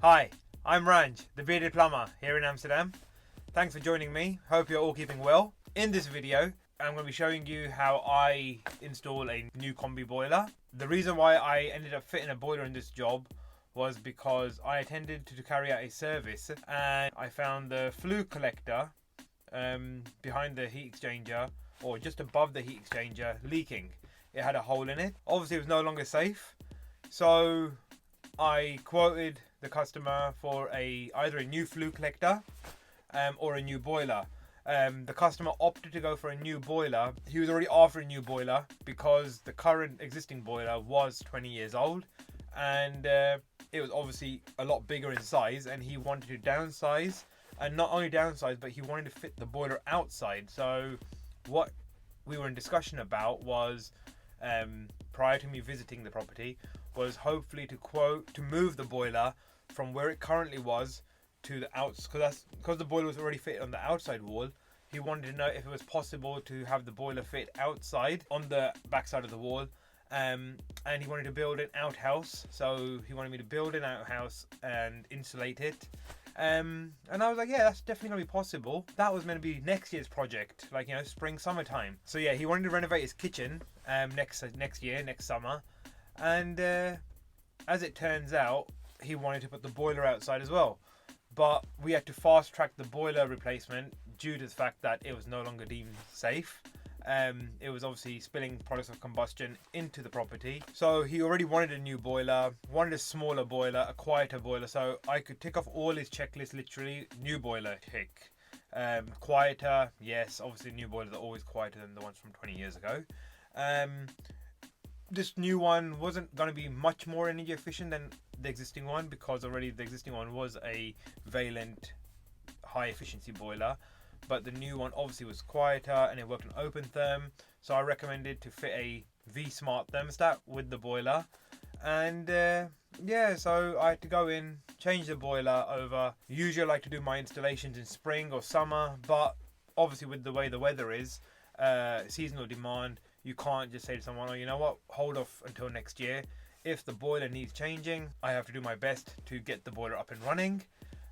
Hi, I'm Ranj, the bearded plumber here in Amsterdam. Thanks for joining me. Hope you're all keeping well. In this video, I'm going to be showing you how I install a new combi boiler. The reason why I ended up fitting a boiler in this job was because I intended to carry out a service and I found the flue collector behind the heat exchanger, or just above the heat exchanger, leaking. It had a hole in it. Obviously it was no longer safe, so I quoted the customer for either a new flue collector or a new boiler. The customer opted to go for a new boiler. He was already after a new boiler because the current existing boiler was 20 years old, and it was obviously a lot bigger in size, and he wanted to downsize, and not only downsize, but he wanted to fit the boiler outside. So what we were in discussion about was, prior to me visiting the property, was hopefully to move the boiler from where it currently was to the outside, because the boiler was already fitted on the outside wall. He wanted to know if it was possible to have the boiler fit outside on the back side of the wall, and he wanted to build an outhouse. So he wanted me to build an outhouse and insulate it. And I was like, yeah, that's definitely gonna be possible. That was meant to be next year's project, like, you know, spring, summertime. So yeah, he wanted to renovate his kitchen next year, next summer. And as it turns out, he wanted to put the boiler outside as well. But we had to fast track the boiler replacement due to the fact that it was no longer deemed safe. It was obviously spilling products of combustion into the property. So he already wanted a new boiler, wanted a smaller boiler, a quieter boiler. So I could tick off all his checklists literally. New boiler, tick. Quieter, yes. Obviously new boilers are always quieter than the ones from 20 years ago. This new one wasn't going to be much more energy efficient than the existing one, because already the existing one was a Vaillant high efficiency boiler, but the new one obviously was quieter and it worked on opentherm. So I recommended to fit a VSmart Thermostat with the boiler, and yeah, so I had to go in, change the boiler over. Usually I like to do my installations in spring or summer, but obviously with the way the weather is, seasonal demand, you can't just say to someone, oh, you know what, hold off until next year. If the boiler needs changing, I have to do my best to get the boiler up and running.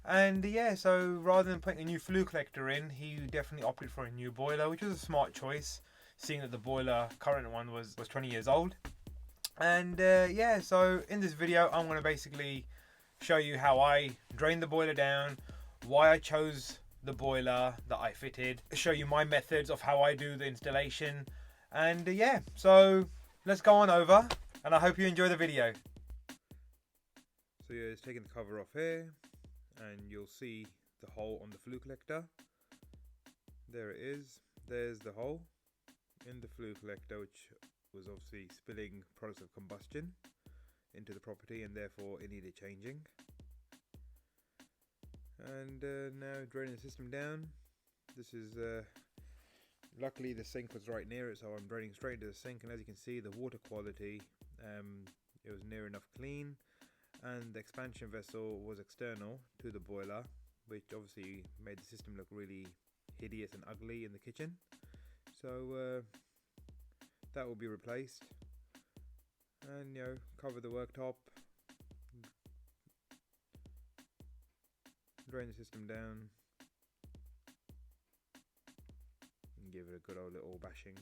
And yeah, so rather than putting a new flue collector in, he definitely opted for a new boiler, which was a smart choice, seeing that the current one was 20 years old. And yeah, so in this video, I'm going to basically show you how I drained the boiler down, why I chose the boiler that I fitted, show you my methods of how I do the installation. And yeah, so let's go on over, and I hope you enjoy the video. So yeah, it's taking the cover off here, and you'll see the hole on the flue collector. There it is. There's the hole in the flue collector, which was obviously spilling products of combustion into the property, and therefore it needed changing. And now draining the system down. This is luckily the sink was right near it, so I'm draining straight into the sink, and as you can see, the water quality, it was near enough clean, and the expansion vessel was external to the boiler, which obviously made the system look really hideous and ugly in the kitchen. So that will be replaced, and you know, cover the worktop, drain the system down, and give it a good old little bashing.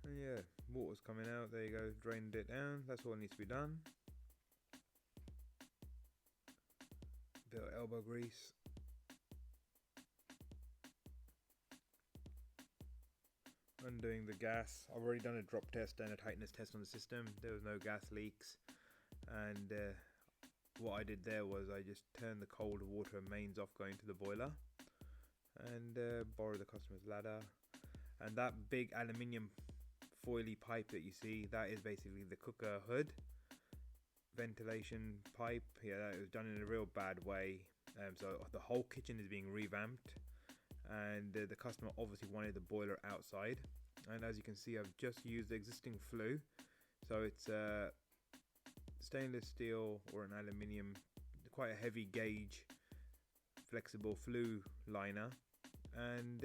And yeah, water's coming out, there you go, drained it down, that's all needs to be done. Bit of elbow grease. Undoing the gas. I've already done a drop test and a tightness test on the system. There was no gas leaks, and what I did there was I just turned the cold water mains off going to the boiler, and borrowed the customer's ladder. And that big aluminium foily pipe that you see, that is basically the cooker hood ventilation pipe. Yeah, that was done in a real bad way, so the whole kitchen is being revamped, and the customer obviously wanted the boiler outside. And as you can see, I've just used the existing flue, so it's stainless steel or an aluminium, quite a heavy gauge flexible flue liner, and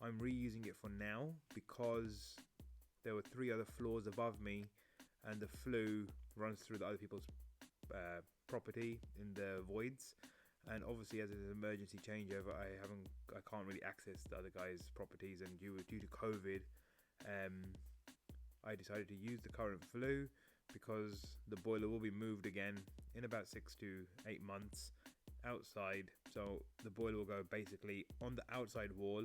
I'm reusing it for now because there were 3 other floors above me, and the flue runs through the other people's property in the voids, and obviously as an emergency changeover, I can't really access the other guy's properties, and due to COVID, I decided to use the current Flue because the boiler will be moved again in about 6 to 8 months outside. So the boiler will go basically on the outside wall,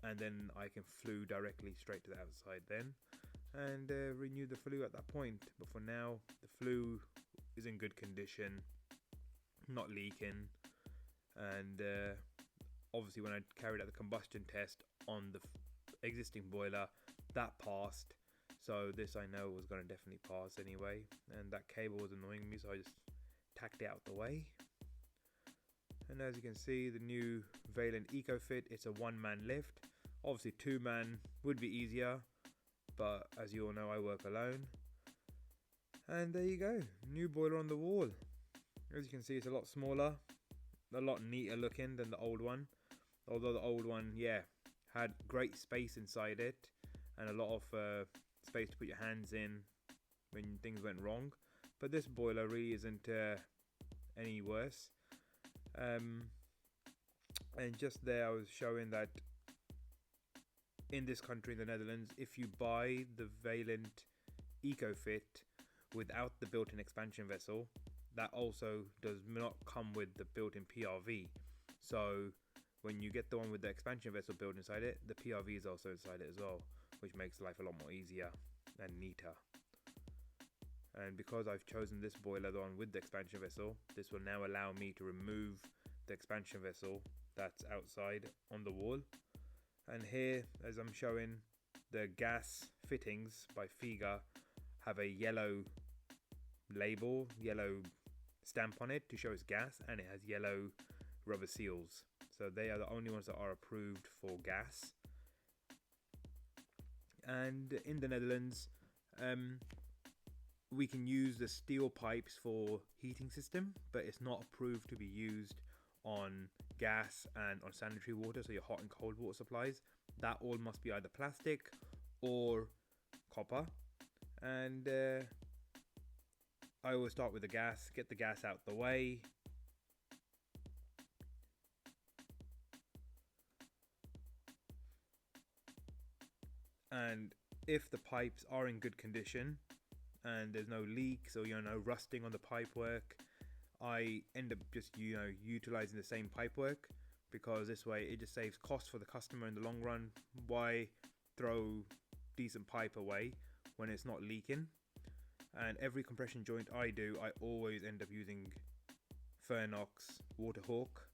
and then I can Flue directly straight to the outside then, and renew the Flue at that point. But for now, the Flue is in good condition, not leaking, and obviously when I carried out the combustion test on the existing boiler, that passed. So this I know was going to definitely pass anyway, and that cable was annoying me, so I just tacked it out the way. And as you can see, the new Vaillant Ecofit, it's a one-man lift. Obviously 2-man would be easier, but as you all know, I work alone. And there you go, new boiler on the wall. As you can see, it's a lot smaller, a lot neater looking than the old one. Although the old one, yeah, had great space inside it and a lot of space to put your hands in when things went wrong. But this boiler really isn't any worse. And just there I was showing that in this country, in the Netherlands, if you buy the Vaillant Ecofit without the built-in expansion vessel, that also does not come with the built-in PRV. So when you get the one with the expansion vessel built inside it, the PRV is also inside it as well, which makes life a lot more easier and neater. And because I've chosen this boiler, the one with the expansion vessel, this will now allow me to remove the expansion vessel that's outside on the wall. And here, as I'm showing, the gas fittings by Figa have a yellow label, yellow stamp on it to show it's gas, and it has yellow rubber seals. So they are the only ones that are approved for gas. And in the Netherlands, we can use the steel pipes for heating system, but it's not approved to be used on gas and on sanitary water, so your hot and cold water supplies. That all must be either plastic or copper. And I always start with the gas, get the gas out the way. And if the pipes are in good condition and there's no leaks or no rusting on the pipework, I end up just utilizing the same pipework, because this way it just saves cost for the customer in the long run. Why throw decent pipe away when it's not leaking? And every compression joint I do, I always end up using Fernox Waterhawk.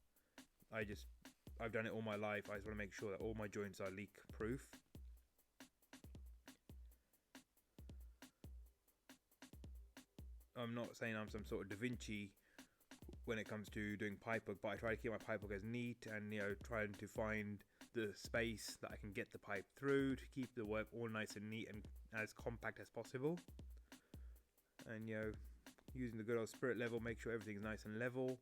I've done it all my life. I just want to make sure that all my joints are leak proof. I'm not saying I'm some sort of Da Vinci when it comes to doing pipework, but I try to keep my pipework as neat and trying to find the space that I can get the pipe through to keep the work all nice and neat and as compact as possible. And using the good old spirit level, make sure everything's nice and level.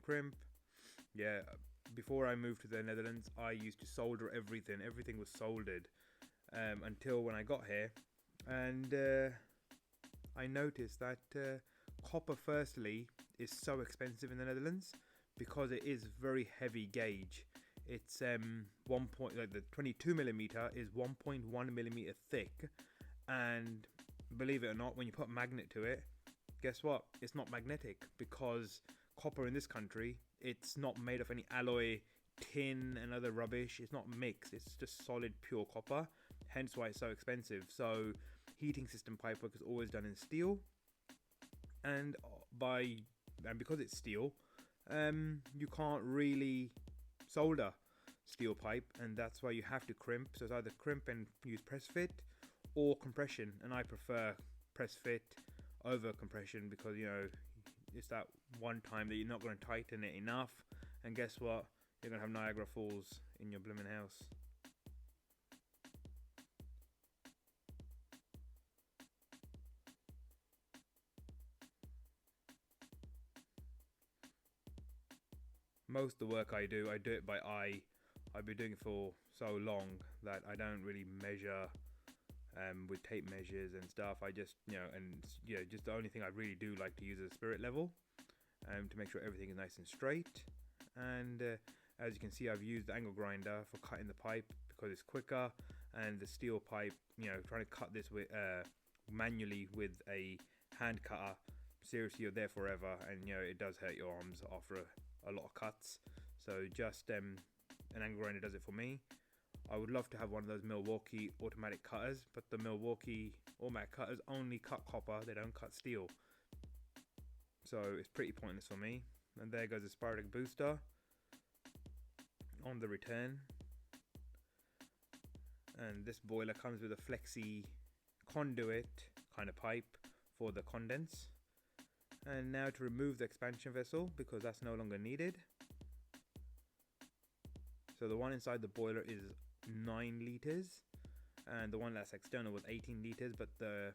Crimp. Yeah, before I moved to the Netherlands, I used to solder everything. Everything was soldered until when I got here. And I noticed that copper, firstly, is so expensive in the Netherlands because it is very heavy gauge. It's the 22mm is 1.1mm thick, and believe it or not, when you put a magnet to it, guess what? It's not magnetic, because copper in this country, it's not made of any alloy, tin and other rubbish. It's not mixed. It's just solid pure copper. Hence why it's so expensive. So heating system pipework is always done in steel, and because it's steel, you can't really solder steel pipe, and that's why you have to crimp. So it's either crimp and use press fit or compression, and I prefer press fit over compression, because it's that one time that you're not going to tighten it enough, and guess what, you're going to have Niagara Falls in your blooming house. Most of the work I do it by eye. I've been doing it for so long that I don't really measure with tape measures and stuff. I just, just the only thing I really do like to use is a spirit level to make sure everything is nice and straight. And as you can see, I've used the angle grinder for cutting the pipe because it's quicker, and the steel pipe, trying to cut this with manually with a hand cutter, seriously, you're there forever, and it does hurt your arms after a lot of cuts. So just an angle grinder does it for me. I would love to have one of those Milwaukee automatic cutters, but the Milwaukee automatic cutters only cut copper, they don't cut steel, so it's pretty pointless for me. And there goes the Spiratic booster on the return. And this boiler comes with a flexi conduit kind of pipe for the condense. And now to remove the expansion vessel, because that's no longer needed. So the one inside the boiler is 9 litres, and the one that's external was 18 litres, but the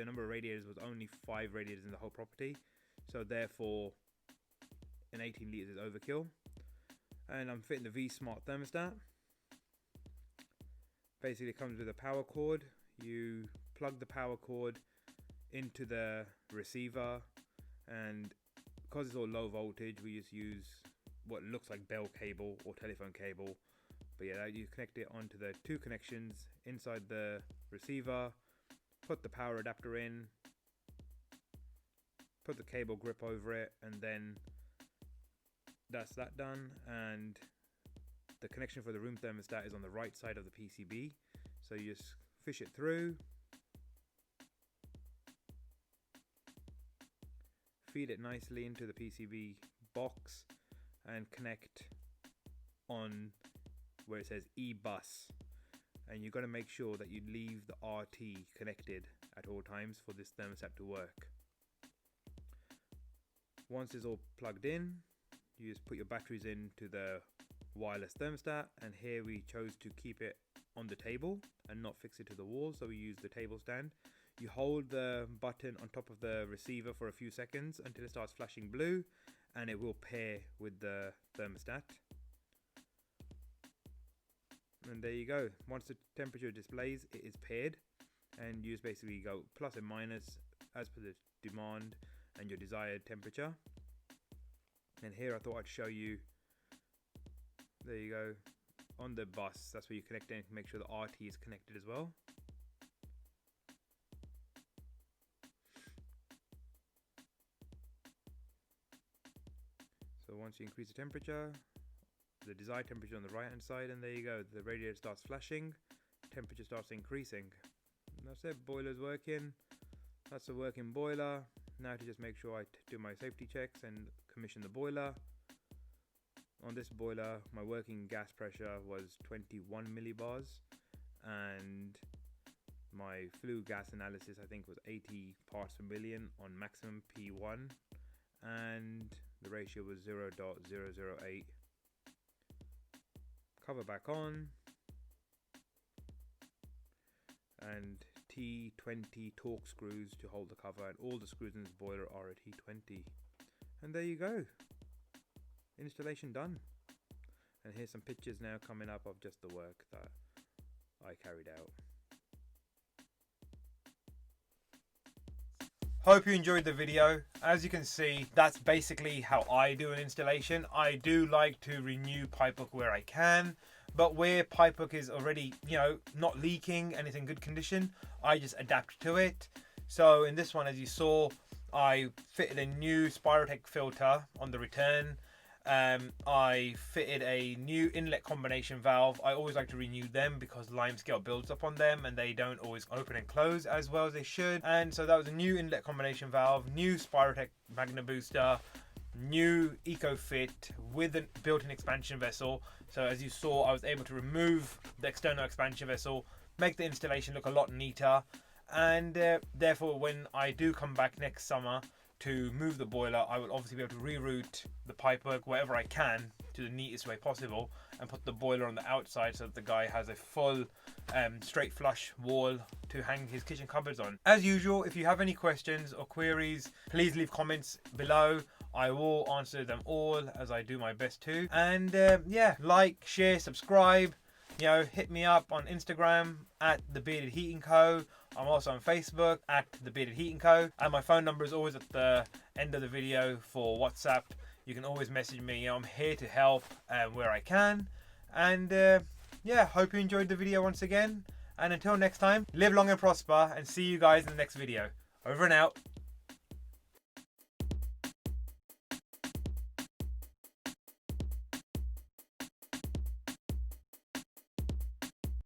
number of radiators was only 5 radiators in the whole property, so therefore an 18 litres is overkill. And I'm fitting the VSmart Thermostat. Basically it comes with a power cord. You plug the power cord into the receiver, and because it's all low voltage, we just use what looks like bell cable or telephone cable. But yeah, you connect it onto the 2 connections inside the receiver, put the power adapter in, put the cable grip over it, and then that's that done. And the connection for the room thermostat is on the right side of the PCB, so you just fish it through, feed it nicely into the PCB box, and connect on where it says E-bus. And you've got to make sure that you leave the RT connected at all times for this thermostat to work. Once it's all plugged in, you just put your batteries into the wireless thermostat, and here we chose to keep it on the table and not fix it to the wall, so we use the table stand. You hold the button on top of the receiver for a few seconds until it starts flashing blue, and it will pair with the thermostat. And there you go. Once the temperature displays, it is paired, and you just basically go plus and minus as per the demand and your desired temperature. And here I thought I'd show you, there you go, on the bus, that's where you connect it, and make sure the RT is connected as well. So once you increase the temperature, the desired temperature on the right hand side, and there you go, the radiator starts flashing, temperature starts increasing. And that's it, boiler's working. That's a working boiler. Now to just make sure I do my safety checks and commission the boiler. On this boiler, my working gas pressure was 21 millibars, and my Flue gas analysis I think was 80 parts per million on maximum P1, and the ratio was 0.008. Cover back on, and T20 torque screws to hold the cover, and all the screws in this boiler are a T20. And there you go, installation done. And here's some pictures now coming up of just the work that I carried out. Hope you enjoyed the video. As you can see, that's basically how I do an installation. I do like to renew pipework where I can, but where pipework is already, not leaking and it's in good condition, I just adapt to it. So in this one, as you saw, I fitted a new Spirotech filter on the return. I fitted a new inlet combination valve. I always like to renew them because limescale builds up on them and they don't always open and close as well as they should. And so that was a new inlet combination valve, new Spirotech magna booster, new Ecofit with a built-in expansion vessel. So as you saw, I was able to remove the external expansion vessel, make the installation look a lot neater, and therefore when I do come back next summer to move the boiler, I will obviously be able to reroute the pipework wherever I can to the neatest way possible, and put the boiler on the outside so that the guy has a full straight flush wall to hang his kitchen cupboards on. As usual, if you have any questions or queries, please leave comments below. I will answer them all, as I do my best to. And yeah, like, share, subscribe, you know, hit me up on Instagram at The Bearded Heating Co. I'm also on Facebook at The Bearded Heating Co. And my phone number is always at the end of the video for WhatsApp. You can always message me. You know, I'm here to help where I can. And yeah, hope you enjoyed the video once again. And until next time, live long and prosper, and see you guys in the next video. Over and out.